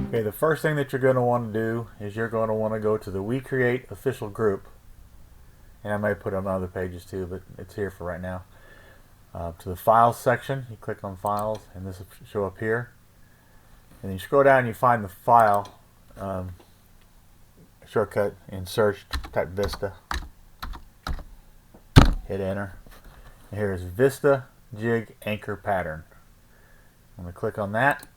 Okay, the first thing that you're going to want to do is you're going to want to go to the WeCreat official group, and I may put it on other pages too, but it's here for right now. To the files section, you click on files, and this will show up here. And then you scroll down and you find the file shortcut in search, type Vista, hit enter. And here's Vista Jig Anchor Pattern. I'm going to click on that.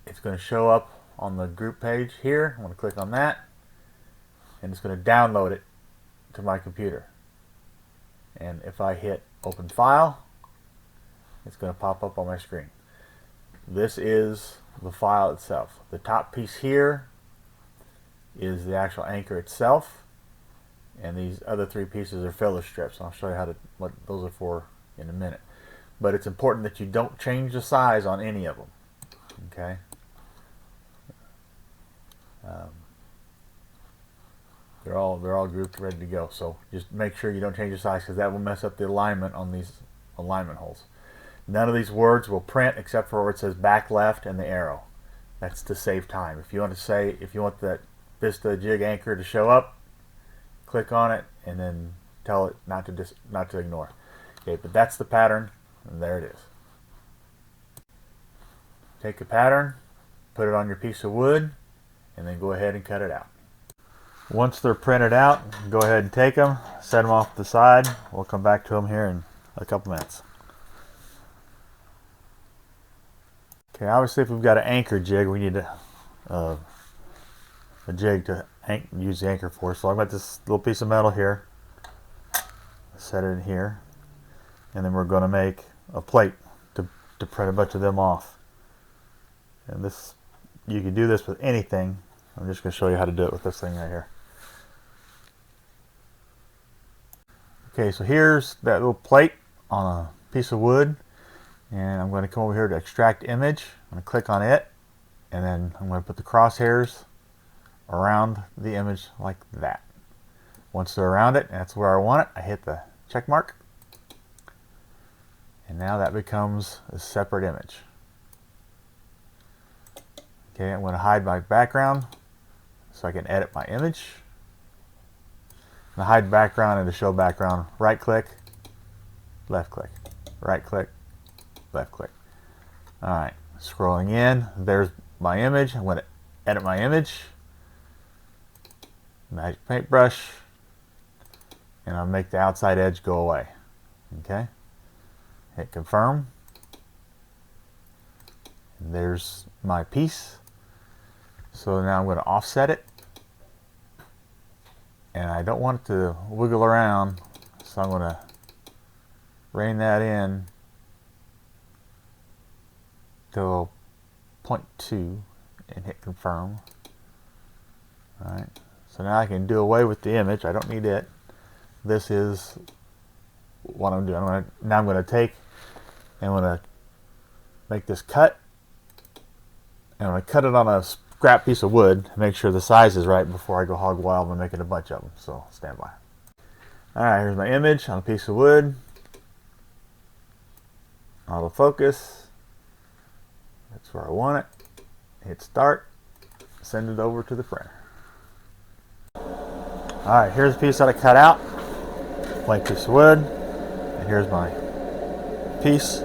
It's going to show up on the group page here. I'm going to click on that, and it's going to download it to my computer. And if I hit open file, it's going to pop up on my screen. This is the file itself. The top piece here is the actual anchor itself, and these other three pieces are filler strips. I'll show you what those are for in a minute. But it's important that you don't change the size on any of them. Okay. They're all grouped, ready to go. So just make sure you don't change the size, because that will mess up the alignment on these alignment holes. None of these words will print except for where it says back left and the arrow. That's to save time. If you want that Vista Jig Anchor to show up, click on it and then tell it not to ignore. Okay, but that's the pattern, and there it is. Take the pattern, put it on your piece of wood, and then go ahead and cut it out. Once they're printed out, go ahead and take them, set them off to the side. We'll come back to them here in a couple minutes. Okay, obviously if we've got an anchor jig, we need a jig to use the anchor for. So I've got this little piece of metal here. Set it in here. And then we're going to make a plate to print a bunch of them off. And this, you can do this with anything. I'm just going to show you how to do it with this thing right here. Okay, so here's that little plate on a piece of wood, and I'm going to come over here to extract image. I'm going to click on it, and then I'm going to put the crosshairs around the image like that. Once they're around it, and that's where I want it, I hit the check mark, and now that becomes a separate image. Okay, I'm going to hide my background so I can edit my image. To hide background and to show background, right click, left click, right click, left click. Alright, scrolling in, there's my image. I'm going to edit my image, magic paintbrush, and I'll make the outside edge go away. Okay, hit confirm, and there's my piece. So now I'm going to offset it, and I don't want it to wiggle around, so I'm going to rein that in to 0.2 and hit confirm. Alright, so now I can do away with the image. I don't need it. This is what I'm doing. Now I'm going to take and I'm going to make this cut, and I'm going to cut it on a scrap piece of wood to make sure the size is right before I go hog wild and making a bunch of them. So stand by. Alright, here's my image on a piece of wood. Autofocus. That's where I want it. Hit start. Send it over to the printer. Alright, here's a piece that I cut out. Blank piece of wood. And here's my piece.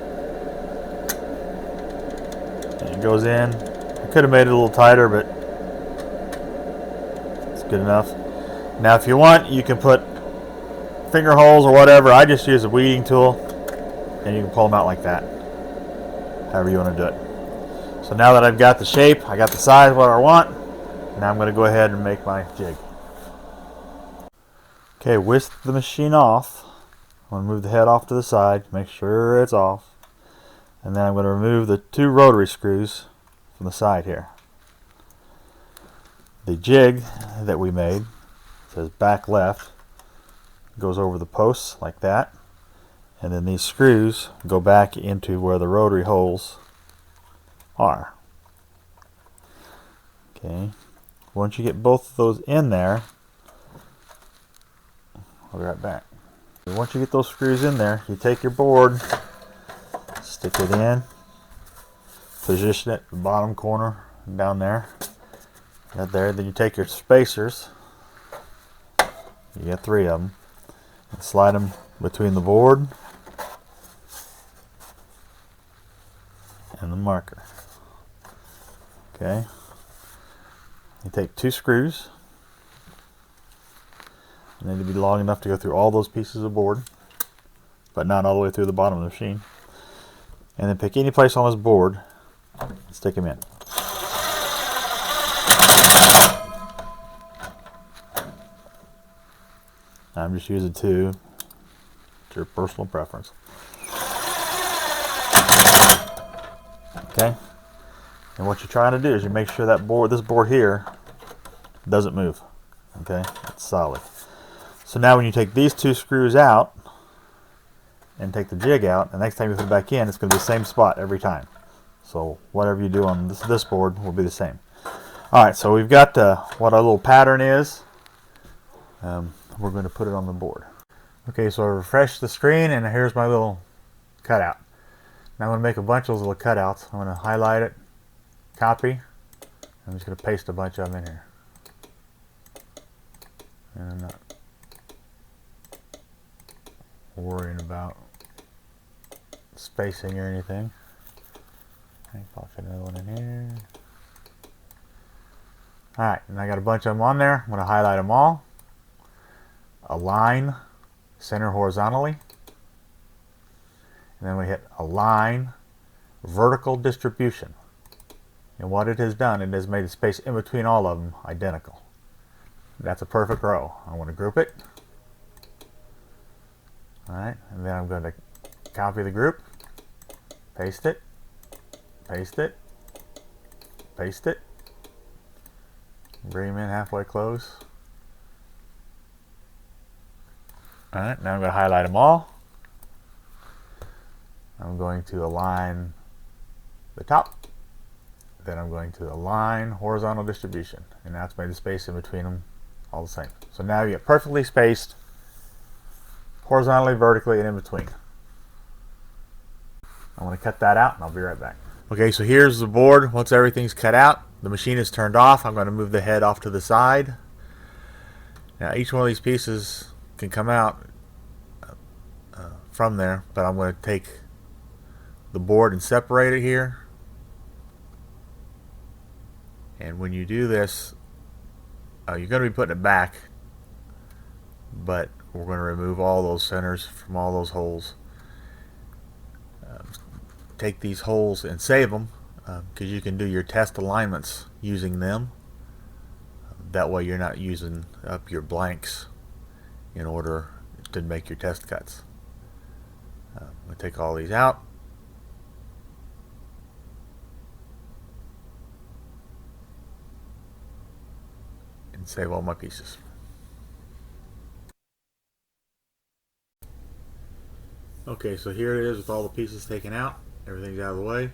And it goes in. I could have made it a little tighter, but it's good enough. Now if you want, you can put finger holes or whatever. I just use a weeding tool, and you can pull them out like that, however you want to do it. So now that I've got the shape, I got the size what I want, now I'm going to go ahead and make my jig. Okay, whisk the machine off. I'm going to move the head off to the side, make sure it's off, and then I'm going to remove the two rotary screws from the side here. The jig that we made says back left, goes over the posts like that, and then these screws go back into where the rotary holes are. Okay, once you get both of those in there, I'll be right back. Once you get those screws in there, you take your board, stick it in, position it in the bottom corner down there. Right there. Then you take your spacers. You got 3 of them. And slide them between the board and the marker. Okay. You take 2 screws. They need to be long enough to go through all those pieces of board, but not all the way through the bottom of the machine. And then pick any place on this board and stick them in. I'm just using 2. It's your personal preference. Okay. And what you're trying to do is you make sure that board, this board here, doesn't move. Okay, it's solid. So now when you take these 2 screws out and take the jig out, the next time you put it back in, it's going to be the same spot every time. So whatever you do on this board will be the same. Alright, so we've got what our little pattern is. We're going to put it on the board. Okay, so I refreshed the screen and here's my little cutout. Now I'm going to make a bunch of those little cutouts. I'm going to highlight it, copy. I'm just going to paste a bunch of them in here. And I'm not worrying about spacing or anything. I think I'll fit another one in here. Alright, and I got a bunch of them on there. I'm going to highlight them all. Align, center horizontally. And then we hit Align, vertical distribution. And what it has done, it has made the space in between all of them identical. That's a perfect row. I want to group it. Alright, and then I'm going to copy the group, paste it, paste it, paste it, bring them in halfway close. Alright, now I'm going to highlight them all. I'm going to align the top. Then I'm going to align horizontal distribution. And that's made the space in between them all the same. So now you get perfectly spaced horizontally, vertically, and in between. I'm going to cut that out and I'll be right back. Okay, so here's the board. Once everything's cut out, the machine is turned off. I'm going to move the head off to the side. Now each one of these pieces can come out from there, but I'm going to take the board and separate it here. And when you do this, you're going to be putting it back, but we're going to remove all those centers from all those holes. Take these holes and save them, because you can do your test alignments using them. That way you're not using up your blanks in order to make your test cuts. I'm going to take all these out. And save all my pieces. Okay, so here it is with all the pieces taken out. Everything's out of the way.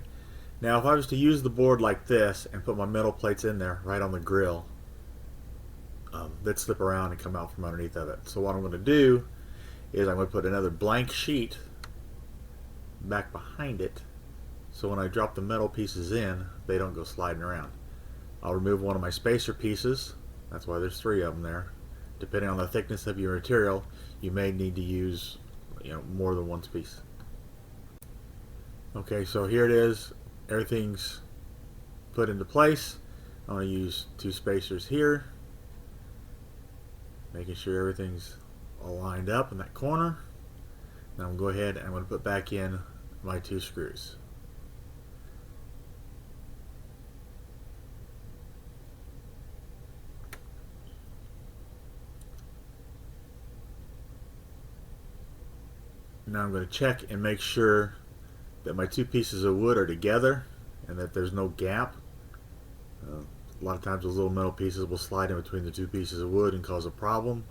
Now if I was to use the board like this and put my metal plates in there right on the grill, they'd slip around and come out from underneath of it. So what I'm going to do is I'm going to put another blank sheet back behind it, so when I drop the metal pieces in, they don't go sliding around. I'll remove one of my spacer pieces. That's why there's 3 of them there. Depending on the thickness of your material, you may need to use more than one piece. Okay, so here it is. Everything's put into place. I'm going to use 2 spacers here, making sure everything's all lined up in that corner. Now I'm going to go ahead and I'm going to put back in my 2 screws. Now I'm going to check and make sure that my 2 pieces of wood are together and that there's no gap. A lot of times those little metal pieces will slide in between the 2 pieces of wood and cause a problem.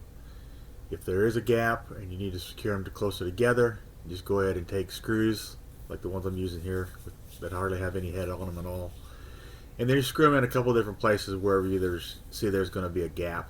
If there is a gap and you need to secure them closer together, just go ahead and take screws like the ones I'm using here that hardly have any head on them at all, and then you screw them in a couple different places wherever you see there's going to be a gap.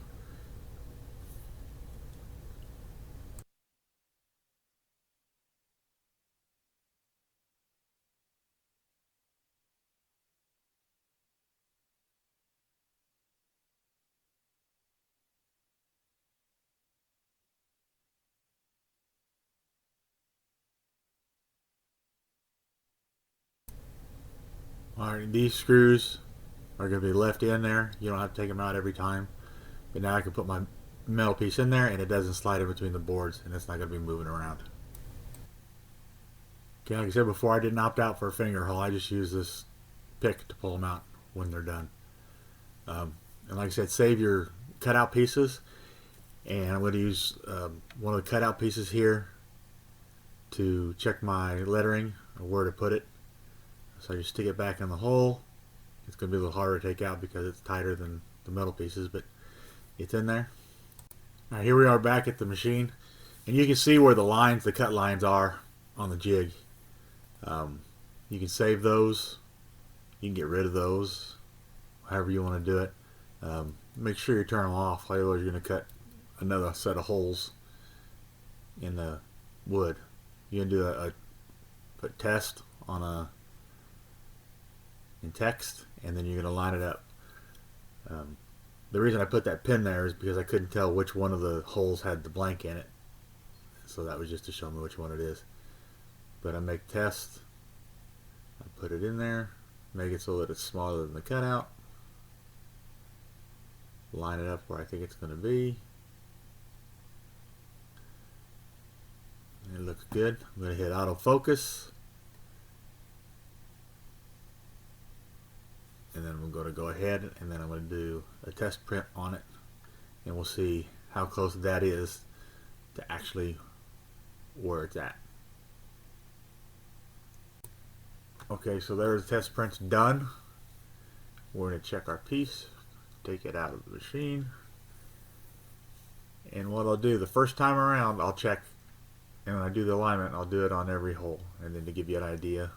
Alright, these screws are going to be left in there. You don't have to take them out every time. But now I can put my metal piece in there and it doesn't slide in between the boards and it's not going to be moving around. Okay, like I said before, I didn't opt out for a finger hole. I just use this pick to pull them out when they're done. And like I said, save your cutout pieces. And I'm going to use one of the cutout pieces here to check my lettering or where to put it. So I just stick it back in the hole. It's going to be a little harder to take out because it's tighter than the metal pieces, but it's in there. Now here we are back at the machine, and you can see where the lines, the cut lines are on the jig. You can save those. You can get rid of those, however you want to do it. Make sure you turn them off, otherwise you're going to cut another set of holes in the wood. You can do a put test on in text, and then you're going to line it up. The reason I put that pin there is because I couldn't tell which one of the holes had the blank in it, so that was just to show me which one it is. But I make test, I put it in there, make it so that it's smaller than the cutout, line it up where I think it's going to be. It looks good. I'm going to hit autofocus, and then I'm going to go ahead and then I'm going to do a test print on it, and we'll see how close that is to actually where it's at. Okay, so there's the test prints done. We're going to check our piece, take it out of the machine, and what I'll do the first time around, I'll check, and when I do the alignment, I'll do it on every hole, and then to give you an idea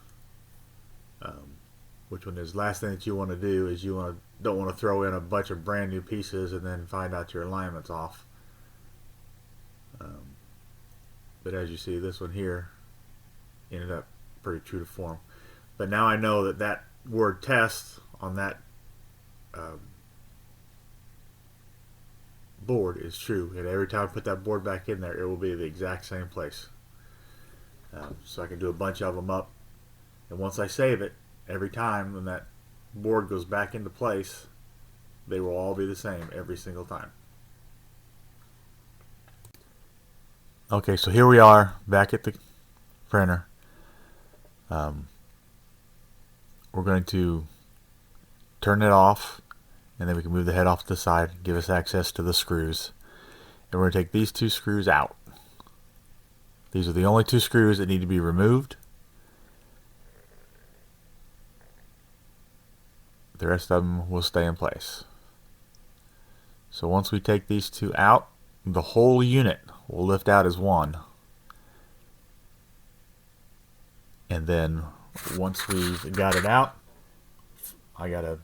which one is. Last thing that you want to do is you don't want to throw in a bunch of brand new pieces and then find out your alignment's off. But as you see, this one here ended up pretty true to form. But now I know that that word test on that board is true, and every time I put that board back in there, it will be the exact same place. So I can do a bunch of them up, and once I save it, every time when that board goes back into place, they will all be the same every single time. Okay, so here we are back at the printer. We're going to turn it off, and then we can move the head off to the side, give us access to the screws. And we're going to take these two screws out. These are the only two screws that need to be removed. The rest of them will stay in place. So once we take these two out, the whole unit will lift out as one. And then once we've got it out, I got a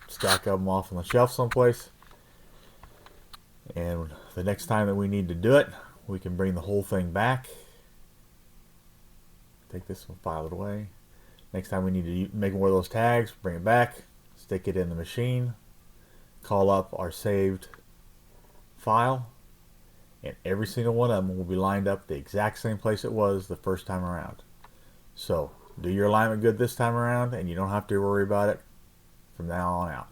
stack of them off on the shelf someplace. And the next time that we need to do it, we can bring the whole thing back. Take this one, file it away. Next time we need to make one of those tags, bring it back, stick it in the machine, call up our saved file, and every single one of them will be lined up the exact same place it was the first time around. So do your alignment good this time around, and you don't have to worry about it from now on out.